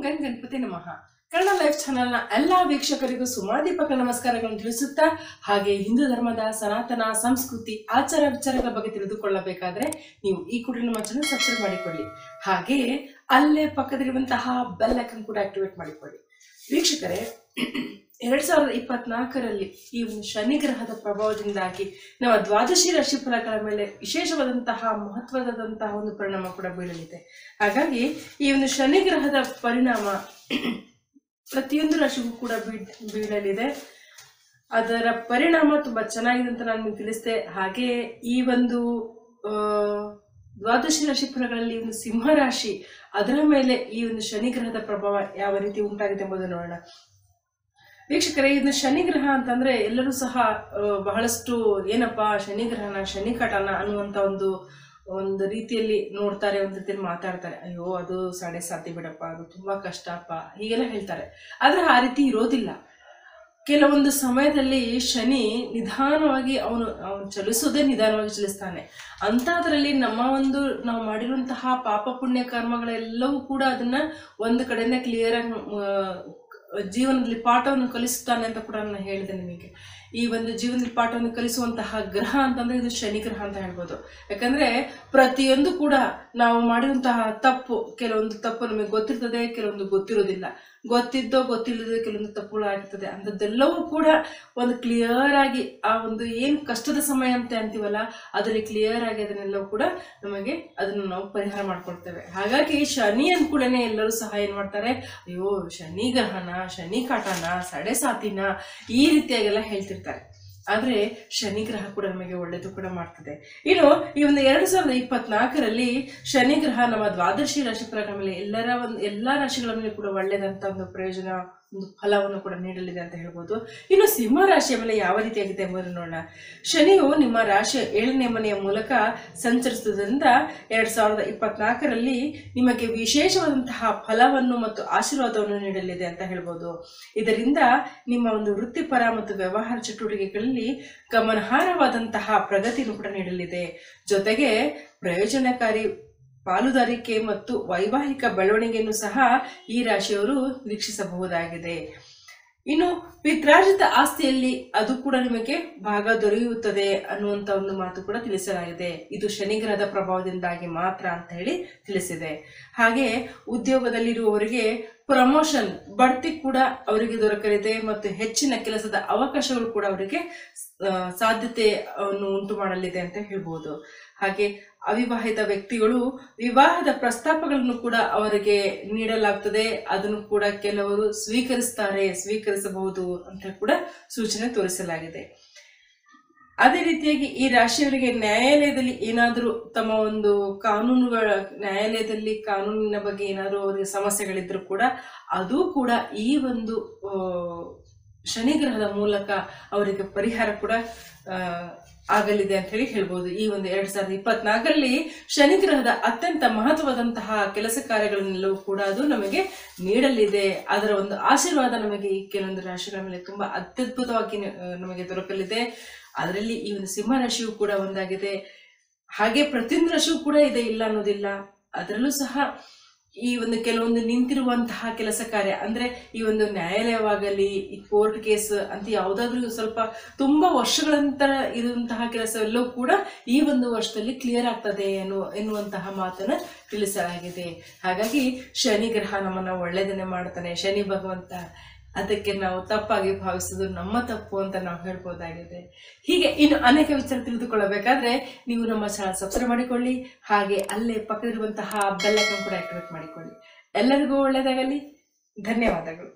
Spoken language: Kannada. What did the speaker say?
ಗಂ ಗಣಪತಿ ನಮಃ. ಕನ್ನಡ ಲೈಫ್ ಚಾನೆಲ್ನ ಎಲ್ಲಾ ವೀಕ್ಷಕರಿಗೂ ಸುಮಾದೀಪಕ ನಮಸ್ಕಾರಗಳನ್ನು ತಿಳಿಸುತ್ತಾ, ಹಾಗೆ ಹಿಂದೂ ಧರ್ಮದ ಸನಾತನ ಸಂಸ್ಕೃತಿ ಆಚಾರ ವಿಚಾರಗಳ ಬಗ್ಗೆ ತಿಳಿದುಕೊಳ್ಳಬೇಕಾದ್ರೆ ನೀವು ಈ ಕೂಡಲೇ ನಮ್ಮ ಚಾನೆಲ್ ಸಬ್ಸ್ಕ್ರೈಬ್ ಮಾಡಿಕೊಳ್ಳಿ. ಹಾಗೆ ಅಲ್ಲೇ ಪಕ್ಕದಲ್ಲಿರುವಂತಹ ಬೆಲ್ ಐಕಾನ್ ಕೂಡ ಆಕ್ಟಿವೇಟ್ ಮಾಡಿಕೊಳ್ಳಿ. ವೀಕ್ಷಕರೇ, 2024ರಲ್ಲಿ ಈ ಒಂದು ಶನಿ ಗ್ರಹದ ಪ್ರಭಾವದಿಂದಾಗಿ ನಮ್ಮ ದ್ವಾದಶಿ ರಾಶಿ ಫಲಗಳ ಮೇಲೆ ವಿಶೇಷವಾದಂತಹ ಮಹತ್ವದಂತಹ ಒಂದು ಪರಿಣಾಮ ಕೂಡ ಬೀಳಲಿದೆ. ಹಾಗಾಗಿ ಈ ಒಂದು ಶನಿ ಗ್ರಹದ ಪರಿಣಾಮ ಪ್ರತಿಯೊಂದು ರಾಶಿಗೂ ಕೂಡ ಬೀಳಲಿದೆ. ಅದರ ಪರಿಣಾಮ ತುಂಬಾ ಚೆನ್ನಾಗಿದೆ ಅಂತ ನಾನು ನಿಮ್ಗೆ ತಿಳಿಸಿದೆ. ಹಾಗೆ ಈ ಒಂದು ದ್ವಾದಶಿ ರಾಶಿ ಫಲಗಳಲ್ಲಿ ಒಂದು ಸಿಂಹ ರಾಶಿ, ಅದರ ಮೇಲೆ ಈ ಒಂದು ಶನಿ ಗ್ರಹದ ಪ್ರಭಾವ ಯಾವ ರೀತಿ ಉಂಟಾಗಿದೆ ಎಂಬುದನ್ನು ನೋಡೋಣ. ವೀಕ್ಷಕರೇ, ಇದು ಶನಿ ಗ್ರಹ ಅಂತಂದ್ರೆ ಎಲ್ಲರೂ ಸಹ ಬಹಳಷ್ಟು ಏನಪ್ಪಾ ಶನಿ ಗ್ರಹನ, ಶನಿ ಕಟನ ಅನ್ನುವಂತ ಒಂದು ರೀತಿಯಲ್ಲಿ ನೋಡ್ತಾರೆ, ಒಂದು ರೀತಿಯಲ್ಲಿ ಮಾತಾಡ್ತಾರೆ. ಅಯ್ಯೋ ಅದು ಸಾಧ್ಯ ಬಿಡಪ್ಪ, ಅದು ತುಂಬಾ ಕಷ್ಟಪ್ಪ, ಹೀಗೆಲ್ಲ ಹೇಳ್ತಾರೆ. ಆದ್ರೆ ಆ ರೀತಿ ಇರೋದಿಲ್ಲ. ಕೆಲವೊಂದು ಸಮಯದಲ್ಲಿ ಶನಿ ನಿಧಾನವಾಗಿ ಅವನು ಚಲಿಸೋದೇ ನಿಧಾನವಾಗಿ ಚಲಿಸ್ತಾನೆ. ಅಂತದ್ರಲ್ಲಿ ನಾವು ಮಾಡಿರುವಂತಹ ಪಾಪ ಪುಣ್ಯ ಕರ್ಮಗಳೆಲ್ಲವೂ ಕೂಡ ಅದನ್ನ ಒಂದು ಕಡೆಯಿಂದ ಕ್ಲಿಯರ್ ಆಗಿ ಜೀವನದಲ್ಲಿ ಪಾಠವನ್ನು ಕಲಿಸುತ್ತಾನೆ ಅಂತ ಕೂಡ ನಾನು ಹೇಳಿದೆ ನಿಮಗೆ. ಈ ಒಂದು ಜೀವನದಲ್ಲಿ ಪಾಠವನ್ನು ಕಲಿಸುವಂತಹ ಗ್ರಹ ಅಂತಂದ್ರೆ ಇದು ಶನಿ ಗ್ರಹ ಅಂತ ಹೇಳ್ಬೋದು. ಯಾಕಂದ್ರೆ ಪ್ರತಿಯೊಂದು ಕೂಡ ನಾವು ಮಾಡಿರುವಂತಹ ತಪ್ಪು, ಕೆಲವೊಂದು ತಪ್ಪು ನಮಗೆ ಗೊತ್ತಿರ್ತದೆ, ಕೆಲವೊಂದು ಗೊತ್ತಿರೋದಿಲ್ಲ, ಗೊತ್ತಿದ್ದೋ ಗೊತ್ತಿಲ್ಲದೆ ಕೆಲವೊಂದು ತಪ್ಪುಗಳು ಆಗಿರ್ತದೆ. ಅಂಥದ್ದೆಲ್ಲವೂ ಕೂಡ ಒಂದು ಕ್ಲಿಯರ್ ಆಗಿ ಆ ಒಂದು ಏನು ಕಷ್ಟದ ಸಮಯ ಅಂತ ಅಂತೀವಲ್ಲ, ಅದರಲ್ಲಿ ಕ್ಲಿಯರ್ ಆಗಿ ಅದನ್ನೆಲ್ಲವೂ ಕೂಡ ನಮಗೆ ಅದನ್ನು ನಾವು ಪರಿಹಾರ ಮಾಡ್ಕೊಳ್ತೇವೆ. ಹಾಗಾಗಿ ಶನಿ ಅಂದ್ಕೂಡನೆ ಎಲ್ಲರೂ ಸಹ ಏನ್ ಮಾಡ್ತಾರೆ, ಅಯ್ಯೋ ಶನಿ ಗ್ರಹನ, ಶನಿ ಕಾಟನ, ಸಾತಿನ ಈ ರೀತಿಯಾಗೆಲ್ಲ ಹೇಳ್ತಿರ್ತಾರೆ. ಆದ್ರೆ ಶನಿ ಗ್ರಹ ಕೂಡ ನಮಗೆ ಒಳ್ಳೇದು ಕೂಡ ಮಾಡ್ತದೆ. ಇನ್ನು ಈ ಒಂದು 2024ರಲ್ಲಿ ಶನಿ ಗ್ರಹ ನಮ್ಮ ದ್ವಾದಶಿ ರಾಶಿ ಫಲಗಳ ಮೇಲೆ ಎಲ್ಲಾ ರಾಶಿಗಳ ಮೇಲೆ ಕೂಡ ಒಳ್ಳೇದಂತ ಒಂದು ಪ್ರಯೋಜನ, ಒಂದು ಫಲವನ್ನು ಕೂಡ ನೀಡಲಿದೆ ಅಂತ ಹೇಳ್ಬೋದು. ಇನ್ನು ಸಿಂಹ ರಾಶಿಯ ಮೇಲೆ ಯಾವ ರೀತಿಯಾಗಿದೆ ಎಂಬುದನ್ನು ನೋಡೋಣ. ಶನಿಯು ನಿಮ್ಮ ರಾಶಿಯ 7ನೇ ಮನೆಯ ಮೂಲಕ ಸಂಚರಿಸುವುದರಿಂದ 2024ರಲ್ಲಿ ನಿಮಗೆ ವಿಶೇಷವಾದಂತಹ ಫಲವನ್ನು ಮತ್ತು ಆಶೀರ್ವಾದವನ್ನು ನೀಡಲಿದೆ ಅಂತ ಹೇಳ್ಬೋದು. ಇದರಿಂದ ನಿಮ್ಮ ಒಂದು ವೃತ್ತಿಪರ ಮತ್ತು ವ್ಯವಹಾರ ಚಟುವಟಿಕೆಗಳಲ್ಲಿ ಗಮನಾರ್ಹವಾದಂತಹ ಪ್ರಗತಿಯನ್ನು ಕೂಡ ನೀಡಲಿದೆ. ಜೊತೆಗೆ ಪ್ರಯೋಜನಕಾರಿ ಪಾಲುದಾರಿಕೆ ಮತ್ತು ವೈವಾಹಿಕ ಬೆಳವಣಿಗೆಯನ್ನು ಸಹ ಈ ರಾಶಿಯವರು ನಿರೀಕ್ಷಿಸಬಹುದಾಗಿದೆ. ಇನ್ನು ಪಿತ್ರಾರ್ಜಿತ ಆಸ್ತಿಯಲ್ಲಿ ಅದು ಕೂಡ ನಿಮಗೆ ಭಾಗ ದೊರೆಯುತ್ತದೆ ಅನ್ನುವಂತ ಒಂದು ಮಾತು ಕೂಡ ತಿಳಿಸಲಾಗಿದೆ. ಇದು ಶನಿ ಗ್ರಹದ ಪ್ರಭಾವದಿಂದಾಗಿ ಮಾತ್ರ ಅಂತ ಹೇಳಿ ತಿಳಿಸಿದೆ. ಹಾಗೆ ಉದ್ಯೋಗದಲ್ಲಿರುವವರಿಗೆ ಪ್ರಮೋಷನ್, ಬಡ್ತಿ ಕೂಡ ಅವರಿಗೆ ದೊರಕಲಿದೆ ಮತ್ತು ಹೆಚ್ಚಿನ ಕೆಲಸದ ಅವಕಾಶಗಳು ಕೂಡ ಅವರಿಗೆ ಸಾಧ್ಯತೆಯನ್ನು ಉಂಟು ಮಾಡಲಿದೆ ಅಂತ ಹೇಳ್ಬೋದು. ಹಾಗೆ ಅವಿವಾಹಿತ ವ್ಯಕ್ತಿಗಳು ವಿವಾಹದ ಪ್ರಸ್ತಾಪಗಳನ್ನು ಕೂಡ ಅವರಿಗೆ ನೀಡಲಾಗ್ತದೆ. ಅದನ್ನು ಕೂಡ ಕೆಲವರು ಸ್ವೀಕರಿಸಬಹುದು ಅಂತ ಕೂಡ ಸೂಚನೆ ತೋರಿಸಲಾಗಿದೆ. ಅದೇ ರೀತಿಯಾಗಿ ಈ ರಾಶಿಯವರಿಗೆ ನ್ಯಾಯಾಲಯದಲ್ಲಿ ಏನಾದರೂ ತಮ್ಮ ಒಂದು ನ್ಯಾಯಾಲಯದಲ್ಲಿ ಕಾನೂನಿನ ಬಗ್ಗೆ ಏನಾದರೂ ಅವರಿಗೆ ಸಮಸ್ಯೆಗಳಿದ್ರು ಕೂಡ ಅದು ಕೂಡ ಈ ಒಂದು ಶನಿ ಗ್ರಹದ ಮೂಲಕ ಅವರಿಗೆ ಪರಿಹಾರ ಕೂಡ ಆಗಲಿದೆ ಅಂತ ಹೇಳಿ ಹೇಳ್ಬೋದು. ಈ ಒಂದು 2024ರಲ್ಲಿ ಶನಿ ಗ್ರಹದ ಅತ್ಯಂತ ಮಹತ್ವದಂತಹ ಕೆಲಸ ಕಾರ್ಯಗಳನ್ನೆಲ್ಲವೂ ಕೂಡ ಅದು ನಮಗೆ ನೀಡಲಿದೆ. ಅದರ ಒಂದು ಆಶೀರ್ವಾದ ನಮಗೆ ಈ ಕೆಲವೊಂದು ರಾಶಿಗಳ ಮೇಲೆ ತುಂಬಾ ಅತ್ಯದ್ಭುತವಾಗಿ ನಮಗೆ ದೊರಕಲಿದೆ. ಅದರಲ್ಲಿ ಈ ಒಂದು ಸಿಂಹ ರಾಶಿಯು ಕೂಡ ಒಂದಾಗಿದೆ. ಹಾಗೆ ಪ್ರತಿಯೊಂದು ರಾಶಿಯೂ ಕೂಡ ಇದೆ, ಇಲ್ಲ ಅನ್ನೋದಿಲ್ಲ. ಅದರಲ್ಲೂ ಸಹ ಈ ಒಂದು ಕೆಲವೊಂದು ನಿಂತಿರುವಂತಹ ಕೆಲಸ ಕಾರ್ಯ ಅಂದ್ರೆ ಈ ಒಂದು ನ್ಯಾಯಾಲಯವಾಗಲಿ, ಈ ಕೋರ್ಟ್ ಕೇಸ್ ಅಂತ ಯಾವುದಾದ್ರೂ ಸ್ವಲ್ಪ ತುಂಬಾ ವರ್ಷಗಳ ನಂತರ ಇರುವಂತಹ ಕೆಲಸ ಎಲ್ಲವೂ ಕೂಡ ಈ ಒಂದು ವರ್ಷದಲ್ಲಿ ಕ್ಲಿಯರ್ ಆಗ್ತದೆ ಎನ್ನುವಂತಹ ಮಾತನ್ನ ತಿಳಿಸಲಾಗಿದೆ. ಹಾಗಾಗಿ ಶನಿ ಗ್ರಹ ನಮ್ಮನ್ನ ಒಳ್ಳೆಯದನ್ನೇ ಮಾಡ್ತಾನೆ. ಶನಿ ಭಗವಂತ, ಅದಕ್ಕೆ ನಾವು ತಪ್ಪಾಗಿ ಭಾವಿಸೋದು ನಮ್ಮ ತಪ್ಪು ಅಂತ ನಾವು ಹೇಳ್ಬೋದಾಗಿದೆ. ಹೀಗೆ ಇನ್ನು ಅನೇಕ ವಿಚಾರ ತಿಳಿದುಕೊಳ್ಳಬೇಕಾದ್ರೆ ನೀವು ನಮ್ಮ ಚಾನಲ್ ಸಬ್ಸ್ಕ್ರೈಬ್ ಮಾಡಿಕೊಳ್ಳಿ. ಹಾಗೆ ಅಲ್ಲೇ ಪಕ್ಕದಲ್ಲಿರುವಂತಹ ಬೆಲ್ ಐಕಾನ್ ಕೂಡ ಆಕ್ಟಿವೇಟ್ ಮಾಡಿಕೊಳ್ಳಿ. ಎಲ್ಲರಿಗೂ ಒಳ್ಳೆಯದಾಗಲಿ. ಧನ್ಯವಾದಗಳು.